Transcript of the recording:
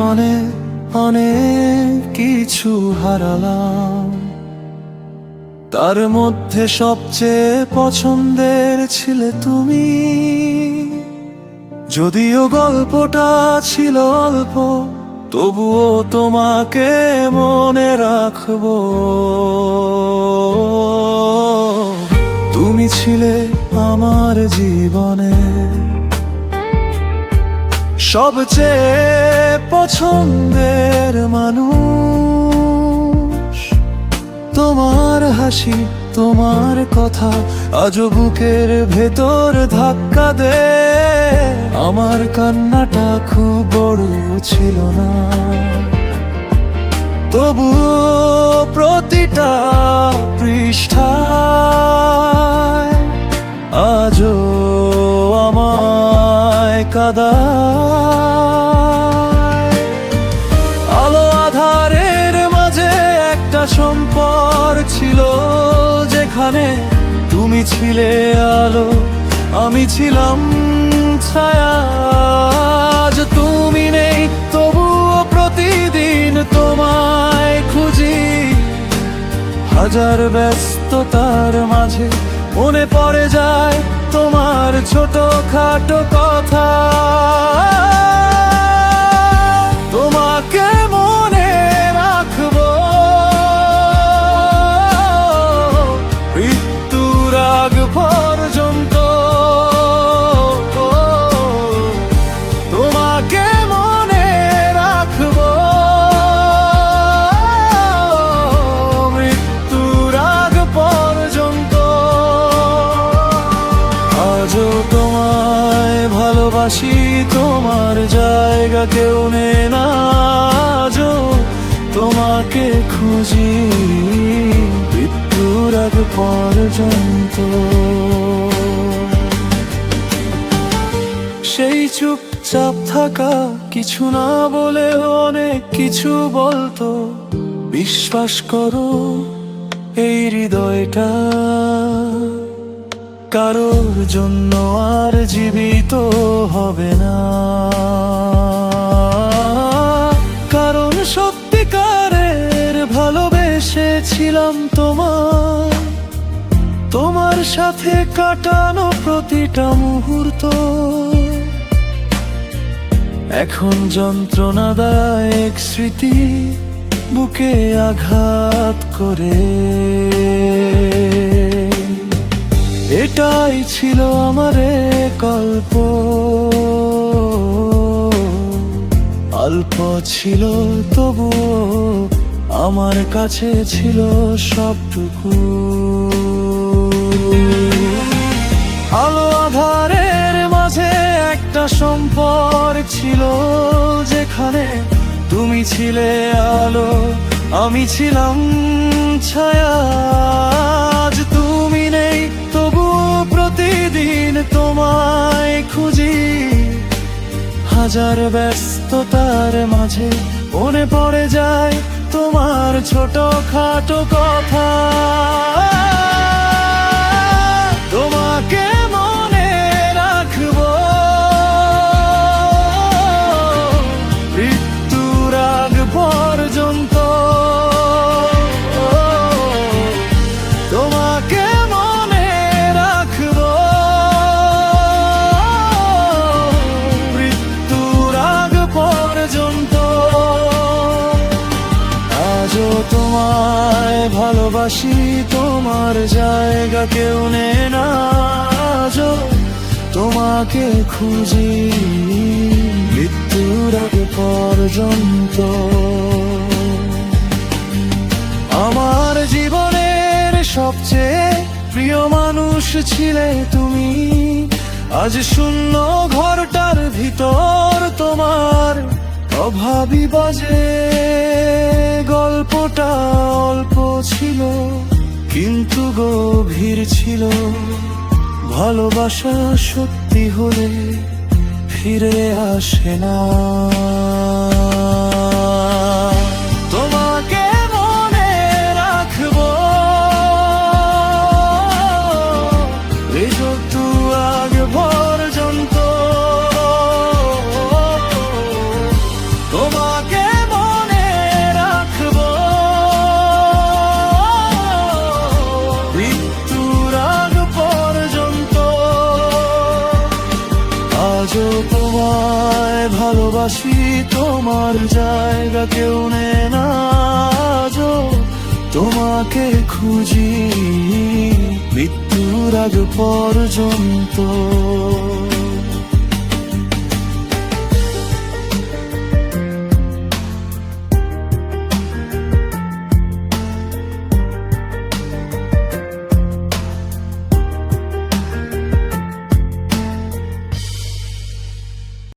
জীবনে অনেক কিছু হারালাম, তার মধ্যে সবচেয়ে পছন্দের ছিলে তুমি। যদিও গল্পটা ছিল অল্প, তবুও তোমাকে মনে রাখবো। তুমি ছিলে আমার জীবনে সবচেয়ে পছন্দের মানুষ। তোমার হাসি, তোমার কথা আজও বুকের ভেতর ধাক্কা দে। আমার কান্নাটা খুব বড় ছিল না, তবুও প্রতিটা পৃষ্ঠায় আজও আমায় কাঁদায়। আলো আধারের মাঝে একটা সম্পর্ক ছিল, যেখানে তুমি ছিলে আলো, আমি ছিলাম ছায়া। আজ তুমি নেই, তবুও প্রতিদিন তোমায় খুঁজি। হাজার ব্যস্ততার মাঝে মনে পড়ে যায় তোমার ছোটখাটো কথা। তোমাকে মনে রাখবো মৃত্যুর আগ পর্যন্ত। তোমাকে মনে রাখবো মৃত্যুর আগ পর্যন্ত। আজও তোমায় ভালোবাসি, তোমার জায়গা কেউ নেই না। আজও তোমাকে খুঁজি মৃত্যুর আগ পর্যন্ত। সেই চুপচাপ থাকা, কিছু না বলে অনেক কিছু বলতো। বিশ্বাস করো, এই হৃদয়টা কারোর জন্য আর জীবিত হবে না। কারণ সত্যিকারের ভালোবেসেছিলাম তোমার সাথে কাটানো প্রতিটা মুহূর্ত। এখন যন্ত্রণা দেয় এক স্মৃতি বুকে আঘাত করে। এটাই ছিল আমার গল্প, অল্প ছিল তবুও আমার কাছে ছিল সবটুকু। আলো আধারের মাঝে একটা সম্পর্ক ছিল, যেখানে তুমি ছিলে আলো, আমি ছিলাম ছায়া। আজ তুমি নেই, তবুও প্রতিদিন তোমায় খুঁজি। হাজার ব্যস্ততার মাঝে মনে পড়ে যায় তোমার ছোটখাটো কথা। তোমাকে মনে রাখবো মৃত্যুর আগ পর্যন্ত। তোমাকে মনে রাখবো মৃত্যুর আগ পর্যন্ত। আজও তোমায় ভালোবাসি, তোমার জায়গা কেউ নেই না। আজও তোমাকে খুঁজি মৃত্যুর আগে পর্যন্ত। আমার জীবনের সবচেয়ে প্রিয় মানুষ ছিলে তুমি। আজ শূন্য ঘরটার ভিতর তোমার অভাবী বাজে। গল্পটা অল্প ছিল, কিন্তু গভীর ছিল। ভালোবাসা সত্যি হলে ফিরে আসে না। তোমাকে মনে রাখবো মৃত্যুর আগ পর্যন্ত। তোমাকে ভালোবাসি তোমার জায়গা কেউ নেয় না আজও, তোমাকে খুঁজি মৃত্যুর আগ পর্যন্ত।